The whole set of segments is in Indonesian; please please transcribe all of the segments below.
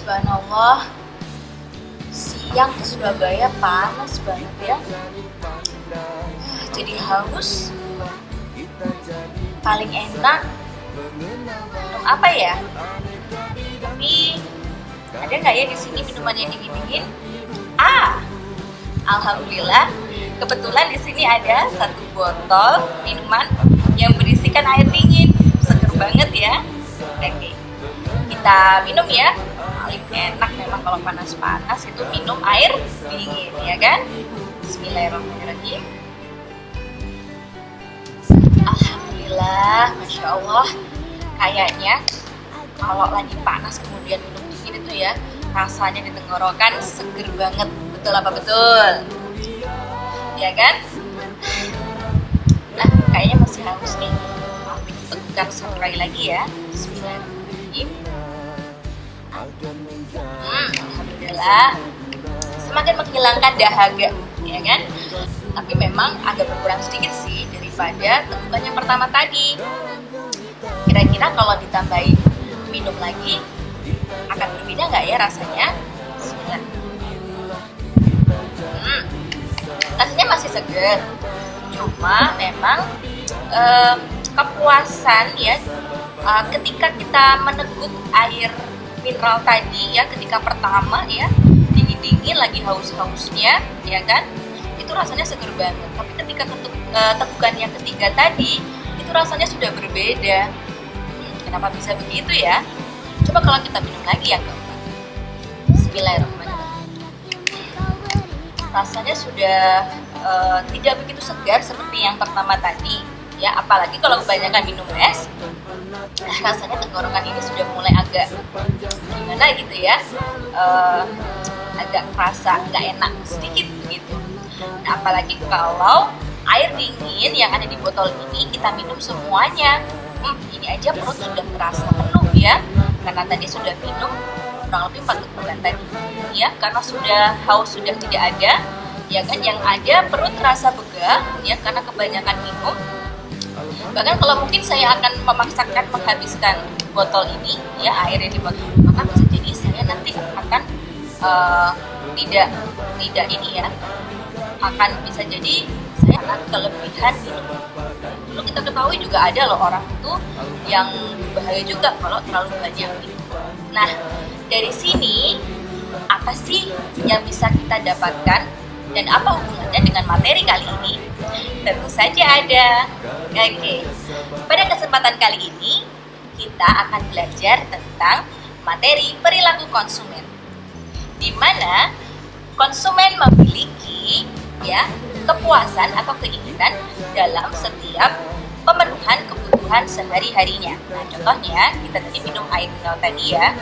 Subhanallah, siang di Surabaya panas banget ya. Jadi haus. Paling enak minum apa ya? Tapi ada nggak ya di sini minuman yang dingin-dingin? Alhamdulillah, kebetulan di sini ada satu botol minuman yang berisikan air dingin. Seger banget ya. Oke, kita minum ya. Paling enak memang kalau panas-panas itu minum air dingin, ya kan? Bismillahirrahmanirrahim. Alhamdulillah, Masya Allah. Kayaknya kalau lagi panas kemudian minum dingin itu ya, rasanya di tenggorokan seger banget. Betul apa betul? Ya kan? Nah, kayaknya masih haus nih. Aku tegukan satu kali lagi ya. Bismillahirrahmanirrahim. Alhamdulillah, semakin menghilangkan dahaga, ya kan? Tapi memang agak berkurang sedikit sih daripada tegukan yang pertama tadi. Kira-kira kalau ditambahin minum lagi akan berbeda nggak ya rasanya? Bismillah. Rasanya masih segar, cuma memang kepuasan ya ketika kita meneguk air mineral tadi ya, ketika pertama ya dingin-dingin lagi haus-hausnya ya kan, itu rasanya seger banget. Tapi ketika tegukan yang ketiga tadi itu rasanya sudah berbeda. Kenapa bisa begitu ya? Coba kalau kita minum lagi yang keempat. Bismillahirrahmanirrahim. Rasanya sudah tidak begitu segar seperti yang pertama tadi ya, apalagi kalau kebanyakan minum es. Rasanya tenggorokan ini sudah mulai agak gimana gitu ya, agak kerasa nggak enak sedikit begitu. Nah, apalagi kalau air dingin yang ada di botol ini kita minum semuanya, ini aja perut sudah terasa penuh ya, karena tadi sudah minum kurang lebih 4 tegukan tadi ya, karena sudah haus sudah tidak ada ya kan, yang ada perut terasa begah ya karena kebanyakan minum. Bahkan kalau mungkin saya akan memaksakan menghabiskan botol ini ya, air yang di botol, maka bisa jadi saya nanti akan tidak ini ya, akan bisa jadi saya akan kelebihan minum. Dulu kita ketahui juga ada loh orang itu yang bahaya juga kalau terlalu banyak minum. Nah, dari sini apa sih yang bisa kita dapatkan dan apa hubungannya dengan materi kali ini? Tentu saja ada. Oke, pada kesempatan kali ini kita akan belajar tentang materi perilaku konsumen, di mana konsumen memiliki ya kepuasan atau keinginan dalam setiap pemenuhan kebutuhan sehari-harinya. Nah, contohnya kita tadi minum air mineral tadi ya,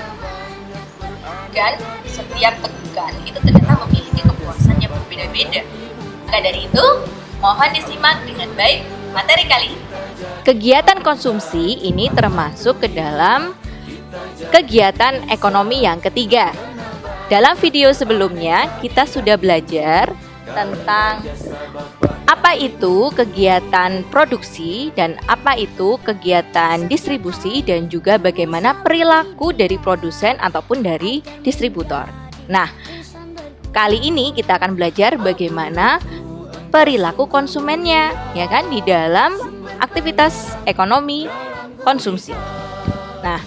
dan setiap tegukan itu ternyata memiliki kepuasan yang berbeda-beda. Maka dari itu, mohon disimak dengan baik materi kali ini. Kegiatan konsumsi ini termasuk ke dalam kegiatan ekonomi yang ketiga. Dalam video sebelumnya kita sudah belajar tentang apa itu kegiatan produksi dan apa itu kegiatan distribusi, dan juga bagaimana perilaku dari produsen ataupun dari distributor. Nah, kali ini kita akan belajar bagaimana perilaku konsumennya ya kan di dalam aktivitas ekonomi konsumsi. Nah,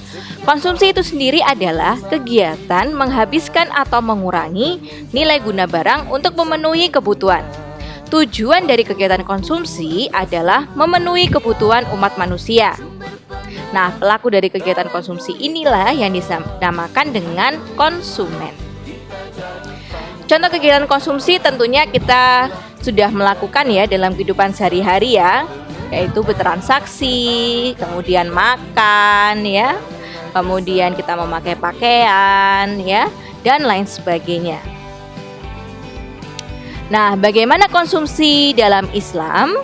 konsumsi itu sendiri adalah kegiatan menghabiskan atau mengurangi nilai guna barang untuk memenuhi kebutuhan. Tujuan dari kegiatan konsumsi adalah memenuhi kebutuhan umat manusia. Nah, pelaku dari kegiatan konsumsi inilah yang dinamakan dengan konsumen. Contoh kegiatan konsumsi tentunya kita sudah melakukan ya dalam kehidupan sehari-hari ya, yaitu bertransaksi, kemudian makan ya, kemudian kita memakai pakaian ya, dan lain sebagainya. Nah, bagaimana konsumsi dalam Islam?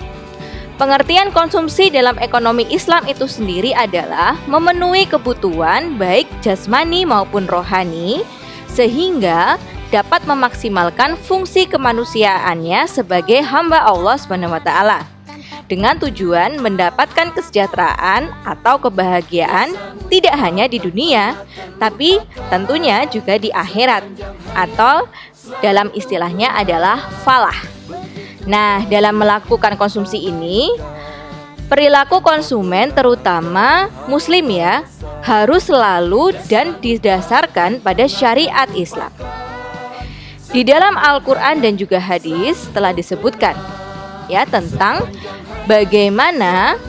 Pengertian konsumsi dalam ekonomi Islam itu sendiri adalah memenuhi kebutuhan baik jasmani maupun rohani, sehingga dapat memaksimalkan fungsi kemanusiaannya sebagai hamba Allah SWT. dengan tujuan mendapatkan kesejahteraan atau kebahagiaan tidak hanya di dunia, tapi tentunya juga di akhirat, atau dalam istilahnya adalah falah. Nah, dalam melakukan konsumsi ini, perilaku konsumen terutama muslim ya, harus selalu dan didasarkan pada syariat Islam. Di dalam Al-Quran dan juga hadis telah disebutkan ya tentang bagaimana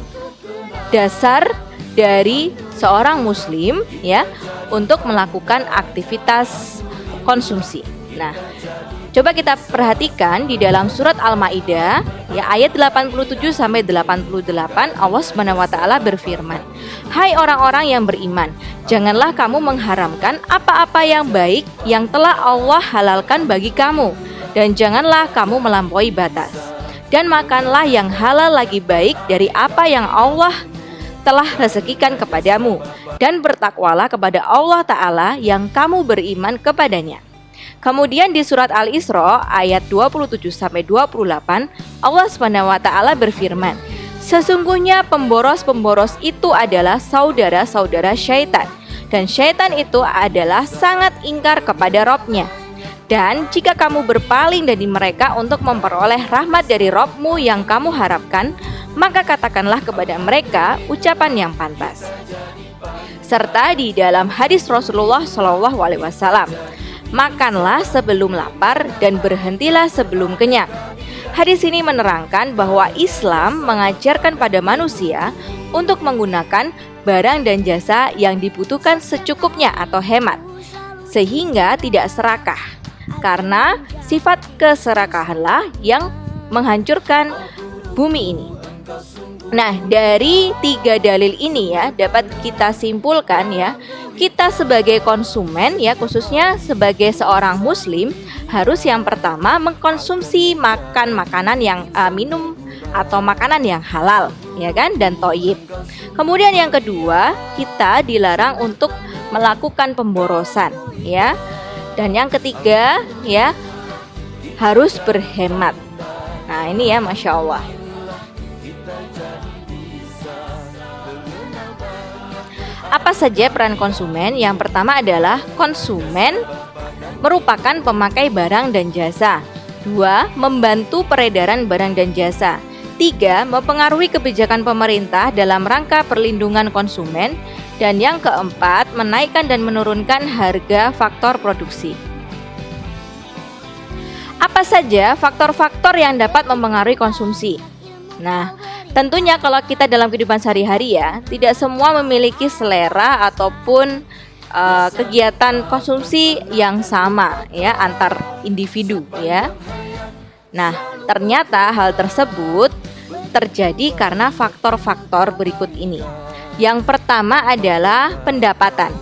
dasar dari seorang muslim ya untuk melakukan aktivitas konsumsi. Nah, coba kita perhatikan di dalam surat Al-Maidah ya ayat 87 sampai 88, Allah Subhanahu wa taala berfirman, "Hai orang-orang yang beriman, janganlah kamu mengharamkan apa-apa yang baik yang telah Allah halalkan bagi kamu, dan janganlah kamu melampaui batas. Dan makanlah yang halal lagi baik dari apa yang Allah telah rezekikan kepadamu, dan bertakwalah kepada Allah Ta'ala yang kamu beriman kepadanya." Kemudian di surat Al-Isra ayat 27-28 Allah Subhanahu wa taala berfirman, "Sesungguhnya pemboros-pemboros itu adalah saudara-saudara syaitan, dan syaitan itu adalah sangat ingkar kepada Robnya. Dan jika kamu berpaling dari mereka untuk memperoleh rahmat dari Robmu yang kamu harapkan, maka katakanlah kepada mereka ucapan yang pantas." Serta di dalam hadis Rasulullah SAW, "Makanlah sebelum lapar dan berhentilah sebelum kenyang." Hadis ini menerangkan bahwa Islam mengajarkan pada manusia untuk menggunakan barang dan jasa yang dibutuhkan secukupnya atau hemat, sehingga tidak serakah, karena sifat keserakahanlah yang menghancurkan bumi ini. Nah, dari 3 dalil ini ya dapat kita simpulkan ya, kita sebagai konsumen ya, khususnya sebagai seorang muslim, harus yang pertama mengkonsumsi makanan yang minum atau makanan yang halal ya kan, dan thayyib. Kemudian yang kedua, kita dilarang untuk melakukan pemborosan ya. Dan yang ketiga ya, harus berhemat. Nah, ini ya, Masya Allah. Apa saja peran konsumen? Yang pertama adalah konsumen merupakan pemakai barang dan jasa. 2. Membantu peredaran barang dan jasa. 3. Mempengaruhi kebijakan pemerintah dalam rangka perlindungan konsumen. Dan yang keempat, menaikkan dan menurunkan harga faktor produksi. Apa saja faktor-faktor yang dapat mempengaruhi konsumsi? Nah, tentunya kalau kita dalam kehidupan sehari-hari ya, tidak semua memiliki selera ataupun kegiatan konsumsi yang sama ya antar individu ya. Nah, ternyata hal tersebut terjadi karena faktor-faktor berikut ini. Yang pertama adalah pendapatan.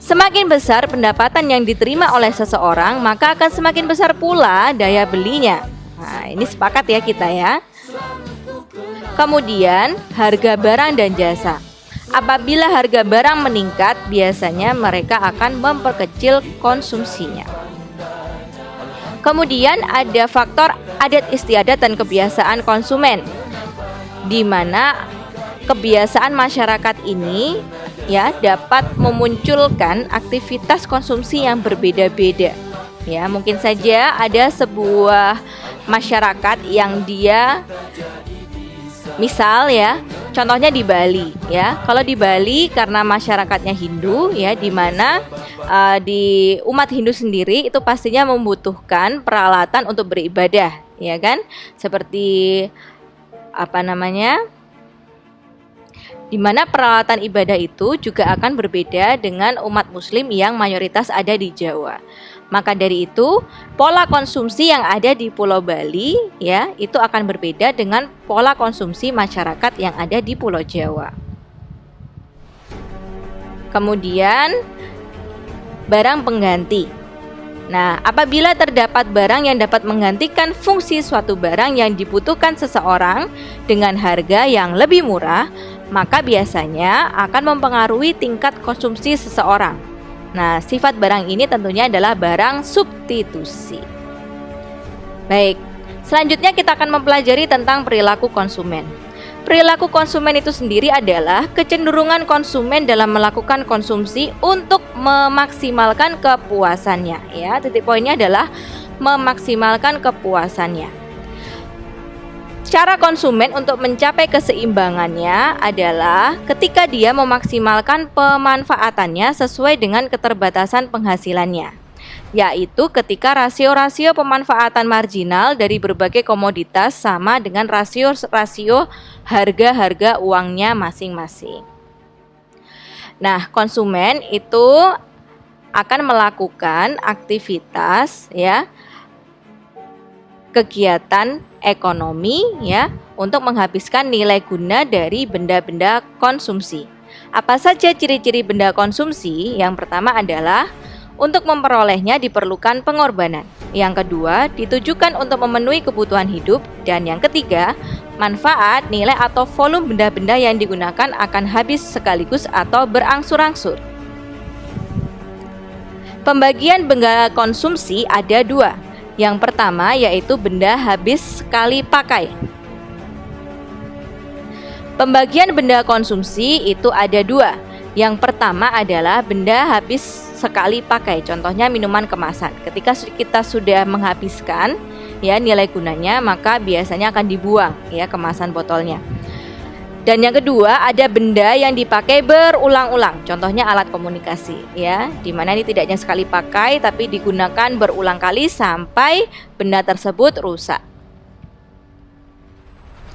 Semakin besar pendapatan yang diterima oleh seseorang, maka akan semakin besar pula daya belinya. Nah, ini sepakat ya kita ya. Kemudian harga barang dan jasa. Apabila harga barang meningkat, biasanya mereka akan memperkecil konsumsinya. Kemudian ada faktor adat istiadat dan kebiasaan konsumen, di mana kebiasaan masyarakat ini ya dapat memunculkan aktivitas konsumsi yang berbeda-beda. Ya, mungkin saja ada sebuah masyarakat yang dia misal ya, contohnya di Bali ya. Kalau di Bali karena masyarakatnya Hindu ya, di mana di umat Hindu sendiri itu pastinya membutuhkan peralatan untuk beribadah, ya kan? Seperti di mana peralatan ibadah itu juga akan berbeda dengan umat muslim yang mayoritas ada di Jawa. Maka dari itu, pola konsumsi yang ada di Pulau Bali ya, itu akan berbeda dengan pola konsumsi masyarakat yang ada di Pulau Jawa. Kemudian barang pengganti. Nah, apabila terdapat barang yang dapat menggantikan fungsi suatu barang yang dibutuhkan seseorang dengan harga yang lebih murah, maka biasanya akan mempengaruhi tingkat konsumsi seseorang. Nah, sifat barang ini tentunya adalah barang substitusi. Baik, selanjutnya kita akan mempelajari tentang perilaku konsumen. Perilaku konsumen itu sendiri adalah kecenderungan konsumen dalam melakukan konsumsi untuk memaksimalkan kepuasannya. Ya, titik poinnya adalah memaksimalkan kepuasannya. Cara konsumen untuk mencapai keseimbangannya adalah ketika dia memaksimalkan pemanfaatannya sesuai dengan keterbatasan penghasilannya, yaitu ketika rasio-rasio pemanfaatan marginal dari berbagai komoditas sama dengan rasio-rasio harga-harga uangnya masing-masing. Nah, konsumen itu akan melakukan aktivitas kegiatan ekonomi untuk menghabiskan nilai guna dari benda-benda konsumsi. Apa saja ciri-ciri benda konsumsi? Yang pertama adalah untuk memperolehnya diperlukan pengorbanan. Yang kedua, ditujukan untuk memenuhi kebutuhan hidup. Dan yang ketiga, manfaat, nilai atau volume benda-benda yang digunakan akan habis sekaligus atau berangsur-angsur. Pembagian benda konsumsi ada dua. Yang pertama yaitu benda habis sekali pakai. Pembagian benda konsumsi itu ada dua. Yang pertama adalah benda habis sekali pakai, contohnya minuman kemasan. Ketika kita sudah menghabiskan nilai gunanya, maka biasanya akan dibuang kemasan botolnya. Dan yang kedua ada benda yang dipakai berulang-ulang, contohnya alat komunikasi di mana ini tidak hanya sekali pakai tapi digunakan berulang kali sampai benda tersebut rusak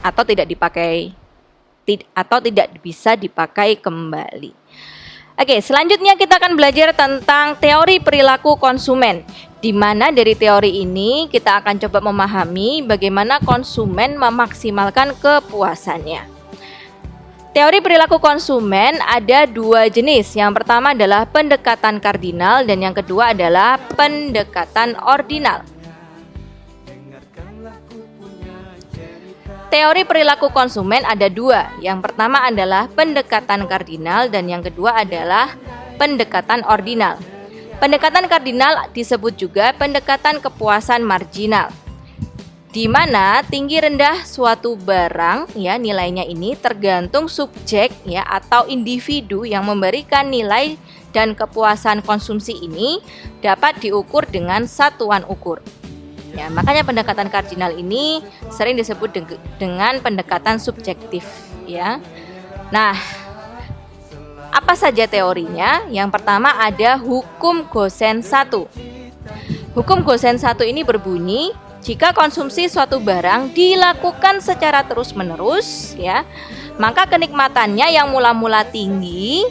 atau tidak dipakai atau tidak bisa dipakai kembali. Oke, selanjutnya kita akan belajar tentang teori perilaku konsumen, di mana dari teori ini kita akan coba memahami bagaimana konsumen memaksimalkan kepuasannya. Teori perilaku konsumen ada dua jenis. Yang pertama adalah pendekatan kardinal dan yang kedua adalah pendekatan ordinal. Teori perilaku konsumen ada dua. Yang pertama adalah pendekatan kardinal dan yang kedua adalah pendekatan ordinal. Pendekatan kardinal disebut juga pendekatan kepuasan marginal, di mana tinggi rendah suatu barang nilainya ini tergantung subjek atau individu yang memberikan nilai dan kepuasan konsumsi ini dapat diukur dengan satuan ukur. Makanya pendekatan kardinal ini sering disebut dengan pendekatan subjektif Nah, apa saja teorinya? Yang pertama ada hukum Gosen 1. Hukum Gosen 1 ini berbunyi, jika konsumsi suatu barang dilakukan secara terus-menerus maka kenikmatannya yang mula-mula tinggi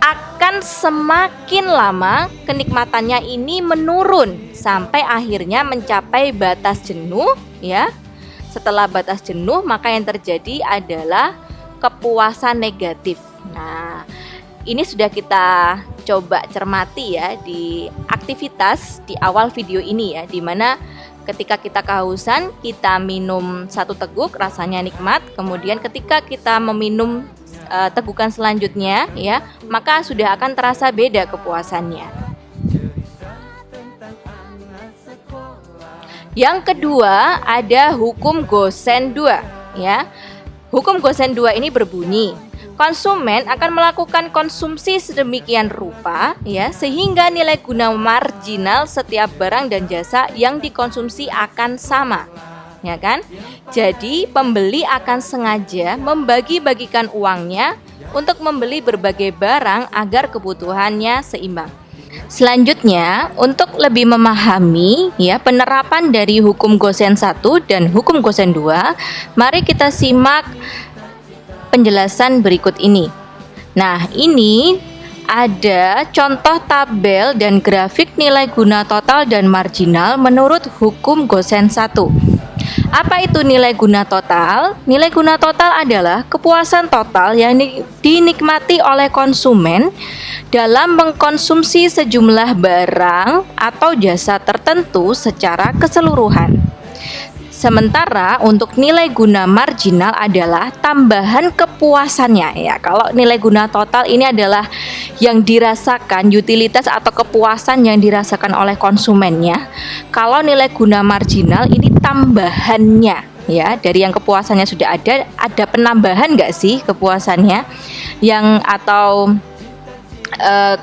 akan semakin lama kenikmatannya ini menurun sampai akhirnya mencapai batas jenuh Setelah batas jenuh maka yang terjadi adalah kepuasan negatif. Nah, ini sudah kita coba cermati di aktivitas di awal video ini di mana ketika kita kehausan kita minum satu teguk rasanya nikmat, kemudian ketika kita meminum tegukan selanjutnya maka sudah akan terasa beda kepuasannya. Yang kedua ada hukum Gosen 2 Hukum Gosen 2 ini berbunyi, konsumen akan melakukan konsumsi sedemikian rupa sehingga nilai guna marginal setiap barang dan jasa yang dikonsumsi akan sama. Jadi pembeli akan sengaja membagi-bagikan uangnya untuk membeli berbagai barang agar kebutuhannya seimbang. Selanjutnya, untuk lebih memahami penerapan dari hukum Gosen 1 dan hukum Gosen 2, mari kita simak penjelasan berikut ini. Nah, ini ada contoh tabel dan grafik nilai guna total dan marginal menurut hukum Gosen 1. Apa itu nilai guna total? Nilai guna total adalah kepuasan total yang dinikmati oleh konsumen dalam mengkonsumsi sejumlah barang atau jasa tertentu secara keseluruhan. Sementara untuk nilai guna marginal adalah tambahan kepuasannya Kalau nilai guna total ini adalah yang dirasakan, utilitas atau kepuasan yang dirasakan oleh konsumennya. Kalau nilai guna marginal ini tambahannya ya, dari yang kepuasannya sudah ada penambahan nggak sih kepuasannya yang atau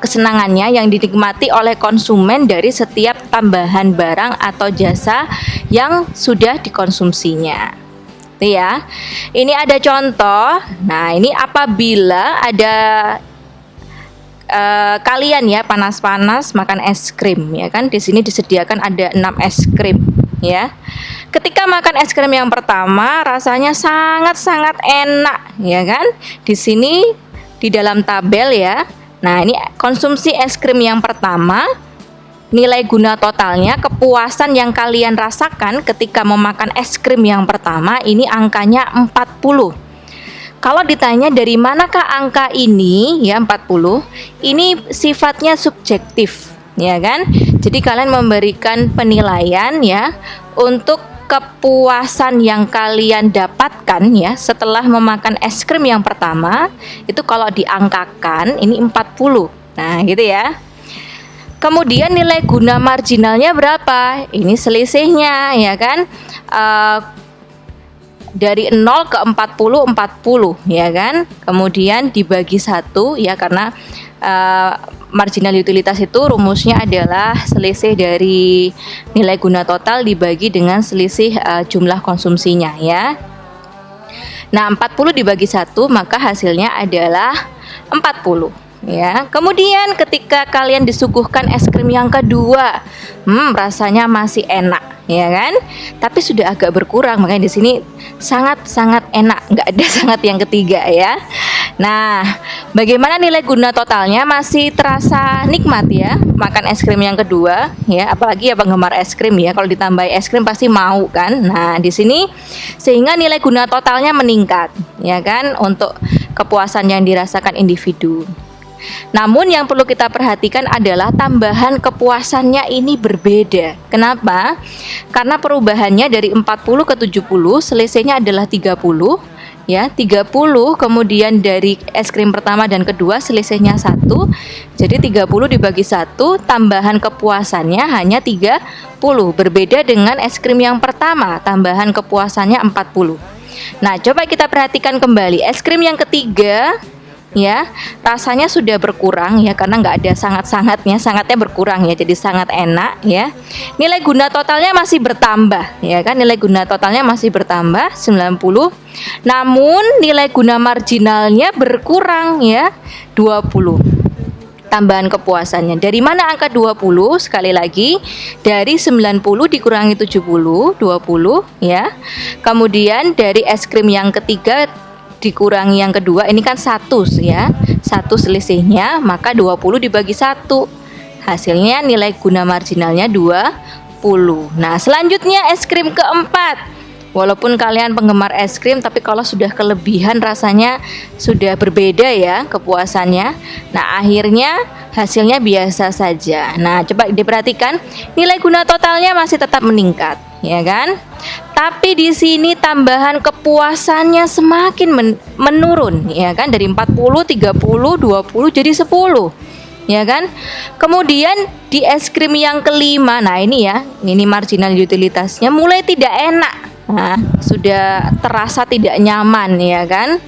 kesenangannya yang dinikmati oleh konsumen dari setiap tambahan barang atau jasa yang sudah dikonsumsinya. Itu ya. Ini ada contoh. Nah, ini apabila ada kalian ya panas-panas makan es krim ya kan, di sini disediakan ada 6 es krim ya. Ketika makan es krim yang pertama rasanya sangat-sangat enak ya kan. Di sini di dalam tabel ya. Nah, ini konsumsi es krim yang pertama, nilai guna totalnya, kepuasan yang kalian rasakan ketika memakan es krim yang pertama ini angkanya 40. Kalau ditanya dari manakah angka ini ya 40, ini sifatnya subjektif ya kan. Jadi kalian memberikan penilaian ya untuk kepuasan yang kalian dapatkan ya setelah memakan es krim yang pertama itu kalau diangkakan ini 40. Nah, gitu ya. Kemudian nilai guna marginalnya berapa? Ini selisihnya ya kan. Dari 0 ke 40 ya kan. Kemudian dibagi 1 ya, karena marginal utilitas itu rumusnya adalah selisih dari nilai guna total dibagi dengan selisih jumlah konsumsinya ya. Nah, 40 dibagi 1 maka hasilnya adalah 40 ya. Kemudian ketika kalian disuguhkan es krim yang kedua, rasanya masih enak ya kan, tapi sudah agak berkurang, makanya di sini sangat-sangat enak, nggak ada sangat yang ketiga ya. Nah, bagaimana nilai guna totalnya? Masih terasa nikmat ya makan es krim yang kedua ya, apalagi ya penggemar es krim ya, kalau ditambah es krim pasti mau kan. Nah, di sini sehingga nilai guna totalnya meningkat ya kan untuk kepuasan yang dirasakan individu. Namun yang perlu kita perhatikan adalah tambahan kepuasannya ini berbeda. Kenapa? Karena perubahannya dari 40 ke 70 selisihnya adalah 30 ya, 30 kemudian dari es krim pertama dan kedua selisihnya 1. Jadi 30 dibagi 1 tambahan kepuasannya hanya 30. Berbeda dengan es krim yang pertama, tambahan kepuasannya 40. Nah, coba kita perhatikan kembali es krim yang ketiga ya, rasanya sudah berkurang ya karena nggak ada sangatnya berkurang ya, jadi sangat enak ya. Nilai guna totalnya masih bertambah ya kan, nilai guna totalnya masih bertambah 90. Namun nilai guna marginalnya berkurang ya 20. Tambahan kepuasannya. Dari mana angka 20? Sekali lagi, dari 90 dikurangi 70, 20 ya. Kemudian dari es krim yang ketiga dikurangi yang kedua, ini kan 1 ya, 1 selisihnya, maka 20 dibagi 1 hasilnya nilai guna marginalnya 20. Nah, selanjutnya es krim keempat. Walaupun kalian penggemar es krim, tapi kalau sudah kelebihan rasanya sudah berbeda ya kepuasannya. Nah, akhirnya hasilnya biasa saja. Nah, coba diperhatikan, nilai guna totalnya masih tetap meningkat ya kan. Tapi di sini tambahan kepuasannya semakin menurun ya kan, dari 40, 30, 20 jadi 10 ya kan. Kemudian di es krim yang kelima, nah ini ya, ini marginal utilitasnya mulai tidak enak. Nah, sudah terasa tidak nyaman ya kan.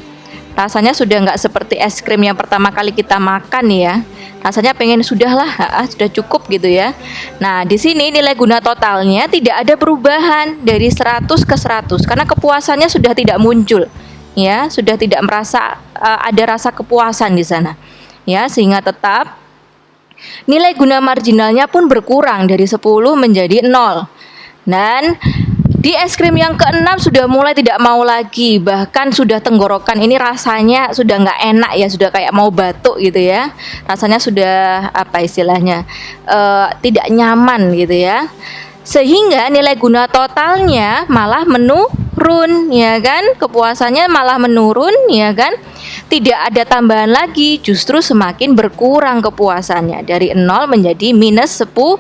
Rasanya sudah nggak seperti es krim yang pertama kali kita makan ya. Rasanya pengen sudahlah, sudah cukup gitu ya. Nah, di sini nilai guna totalnya tidak ada perubahan dari 100 ke 100 karena kepuasannya sudah tidak muncul. Ya, sudah tidak merasa ada rasa kepuasan di sana. Ya, sehingga tetap nilai guna marginalnya pun berkurang dari 10 menjadi 0. Dan di es krim yang keenam sudah mulai tidak mau lagi, bahkan sudah tenggorokan ini rasanya sudah nggak enak ya, sudah kayak mau batuk gitu ya. Rasanya sudah apa istilahnya, tidak nyaman gitu ya. Sehingga nilai guna totalnya malah menurun ya kan, kepuasannya malah menurun ya kan. Tidak ada tambahan lagi, justru semakin berkurang kepuasannya dari 0 menjadi minus 10.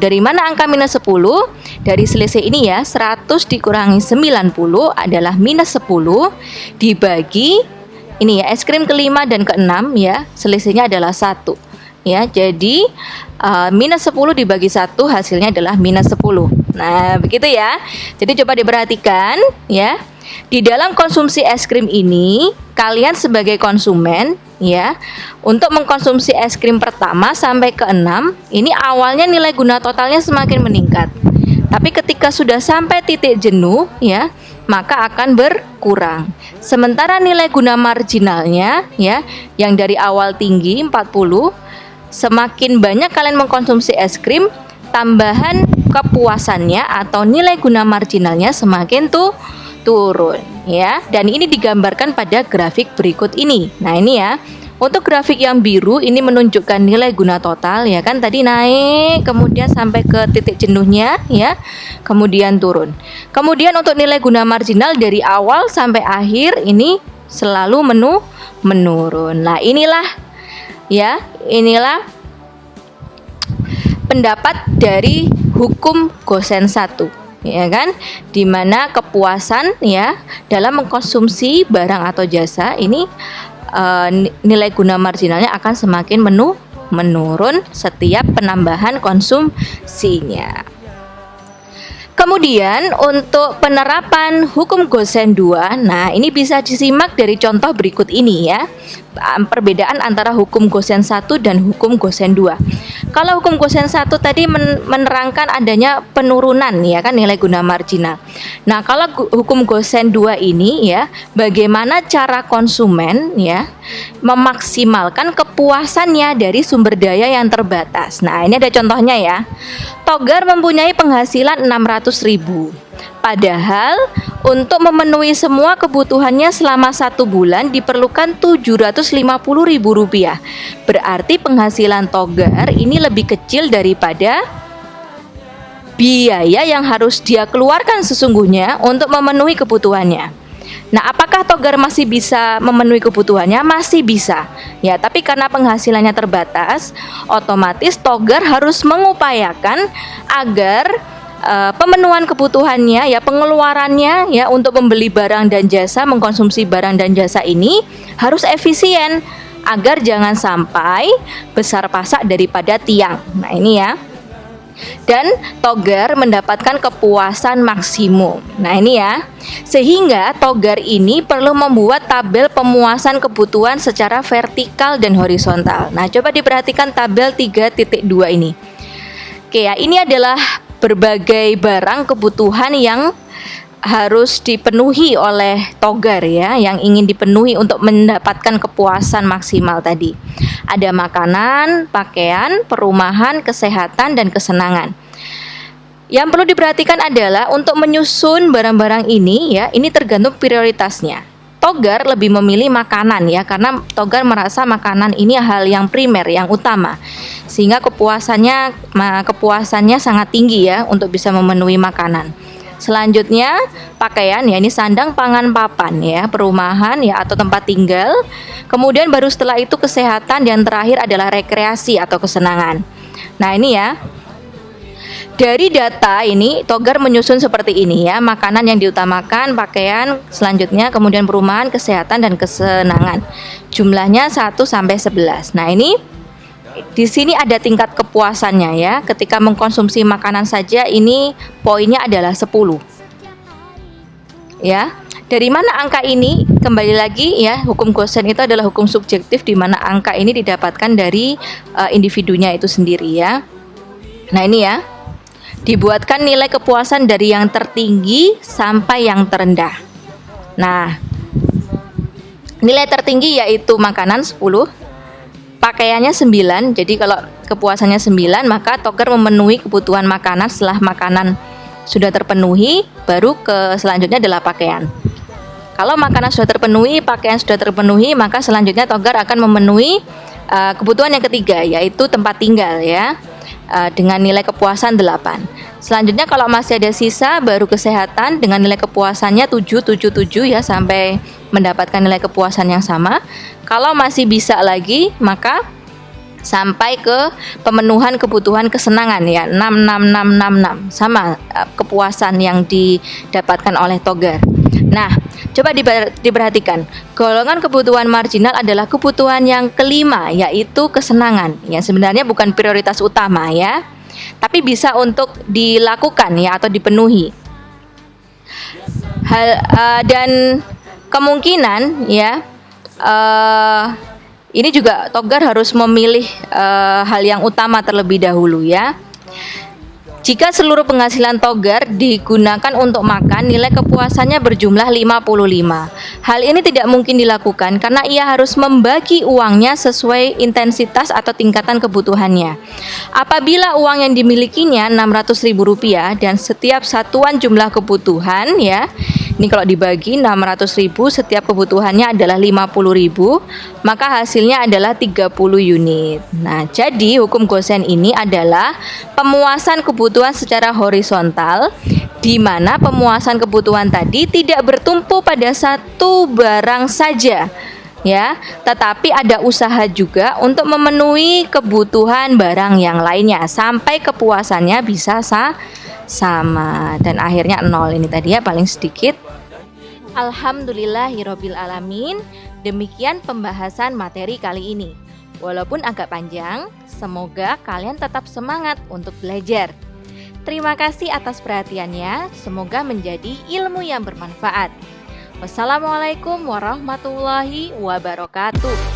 Dari mana angka minus 10? Dari selisih ini ya, 100 dikurangi 90 adalah minus 10 dibagi ini ya, es krim kelima dan keenam ya, selisihnya adalah 1 ya. Jadi minus 10 dibagi 1 hasilnya adalah minus 10. Nah, begitu ya. Jadi coba diperhatikan ya. Di dalam konsumsi es krim ini, kalian sebagai konsumen ya, untuk mengkonsumsi es krim pertama sampai ke 6, ini awalnya nilai guna totalnya semakin meningkat. Tapi ketika sudah sampai titik jenuh ya, maka akan berkurang. Sementara nilai guna marginalnya ya, yang dari awal tinggi 40, semakin banyak kalian mengkonsumsi es krim, tambahan kepuasannya atau nilai guna marginalnya semakin turun ya. Dan ini digambarkan pada grafik berikut ini. Nah, ini ya. Untuk grafik yang biru ini menunjukkan nilai guna total ya kan, tadi naik kemudian sampai ke titik jenuhnya ya, kemudian turun. Kemudian untuk nilai guna marginal dari awal sampai akhir ini selalu menurun. Nah, inilah pendapat dari hukum Gosen 1 ya kan, di mana kepuasan ya dalam mengkonsumsi barang atau jasa ini nilai guna marginalnya akan semakin menurun setiap penambahan konsumsinya. Kemudian untuk penerapan hukum Gosen 2, nah ini bisa disimak dari contoh berikut ini ya. Perbedaan antara hukum Gosen 1 dan hukum Gosen 2. Kalau hukum Gosen 1 tadi menerangkan adanya penurunan ya kan nilai guna marginal. Nah, kalau hukum Gosen 2 ini ya, bagaimana cara konsumen ya memaksimalkan kepuasannya dari sumber daya yang terbatas. Nah, ini ada contohnya ya. Togar mempunyai penghasilan 600.000. Padahal untuk memenuhi semua kebutuhannya selama 1 bulan diperlukan Rp750.000. Berarti penghasilan Togar ini lebih kecil daripada biaya yang harus dia keluarkan sesungguhnya untuk memenuhi kebutuhannya. Nah, apakah Togar masih bisa memenuhi kebutuhannya? Masih bisa. Ya, tapi karena penghasilannya terbatas, otomatis Togar harus mengupayakan agar pemenuhan kebutuhannya ya, pengeluarannya ya untuk membeli barang dan jasa, mengkonsumsi barang dan jasa ini harus efisien agar jangan sampai besar pasak daripada tiang. Nah, ini ya. Dan Togar mendapatkan kepuasan maksimum. Nah, ini ya. Sehingga Togar ini perlu membuat tabel pemuasan kebutuhan secara vertikal dan horizontal. Nah, coba diperhatikan tabel 3.2 ini. Oke ya, ini adalah berbagai barang kebutuhan yang harus dipenuhi oleh Togar ya, yang ingin dipenuhi untuk mendapatkan kepuasan maksimal tadi. Ada makanan, pakaian, perumahan, kesehatan, dan kesenangan. Yang perlu diperhatikan adalah untuk menyusun barang-barang ini ya, ini tergantung prioritasnya. Togar lebih memilih makanan ya, karena Togar merasa makanan ini hal yang primer, yang utama, sehingga kepuasannya sangat tinggi ya untuk bisa memenuhi makanan. Selanjutnya pakaian ya, ini sandang, pangan, papan ya, perumahan ya atau tempat tinggal. Kemudian baru setelah itu kesehatan, dan terakhir adalah rekreasi atau kesenangan. Nah, ini ya. Dari data ini Togar menyusun seperti ini ya, makanan yang diutamakan, pakaian, selanjutnya kemudian perumahan, kesehatan, dan kesenangan. Jumlahnya 1 sampai 11. Nah, ini di sini ada tingkat kepuasannya ya. Ketika mengkonsumsi makanan saja ini poinnya adalah 10. Ya. Dari mana angka ini? Kembali lagi ya, hukum Gosen itu adalah hukum subjektif di mana angka ini didapatkan dari individunya itu sendiri ya. Nah, ini ya. Dibuatkan nilai kepuasan dari yang tertinggi sampai yang terendah. Nah, nilai tertinggi yaitu makanan 10, pakaiannya 9. Jadi kalau kepuasannya 9, maka Togar memenuhi kebutuhan makanan. Setelah makanan sudah terpenuhi, baru ke selanjutnya adalah pakaian. Kalau makanan sudah terpenuhi, pakaian sudah terpenuhi, maka selanjutnya Togar akan memenuhi kebutuhan yang ketiga, yaitu tempat tinggal ya, dengan nilai kepuasan 8. Selanjutnya kalau masih ada sisa, baru kesehatan dengan nilai kepuasannya 7 ya, sampai mendapatkan nilai kepuasan yang sama. Kalau masih bisa lagi, maka sampai ke pemenuhan kebutuhan kesenangan ya, 6 sama kepuasan yang didapatkan oleh Togar. Nah, coba diperhatikan. Golongan kebutuhan marginal adalah kebutuhan yang kelima, yaitu kesenangan. Ya, sebenarnya bukan prioritas utama ya, tapi bisa untuk dilakukan ya atau dipenuhi. Dan kemungkinan ya ini juga Togar harus memilih hal yang utama terlebih dahulu ya. Jika seluruh penghasilan Togar digunakan untuk makan, nilai kepuasannya berjumlah 55. Hal ini tidak mungkin dilakukan karena ia harus membagi uangnya sesuai intensitas atau tingkatan kebutuhannya. Apabila uang yang dimilikinya Rp600.000 dan setiap satuan jumlah kebutuhan ya, ini kalau dibagi 600.000 setiap kebutuhannya adalah 50.000, maka hasilnya adalah 30 unit. Nah, jadi hukum Gosen ini adalah pemuasan kebutuhan secara horizontal, di mana pemuasan kebutuhan tadi tidak bertumpu pada satu barang saja, ya, tetapi ada usaha juga untuk memenuhi kebutuhan barang yang lainnya sampai kepuasannya bisa sama dan akhirnya 0. Ini tadi ya paling sedikit. Alhamdulillahirabbil alamin. Demikian pembahasan materi kali ini. Walaupun agak panjang, semoga kalian tetap semangat untuk belajar. Terima kasih atas perhatiannya. Semoga menjadi ilmu yang bermanfaat. Wassalamualaikum warahmatullahi wabarakatuh.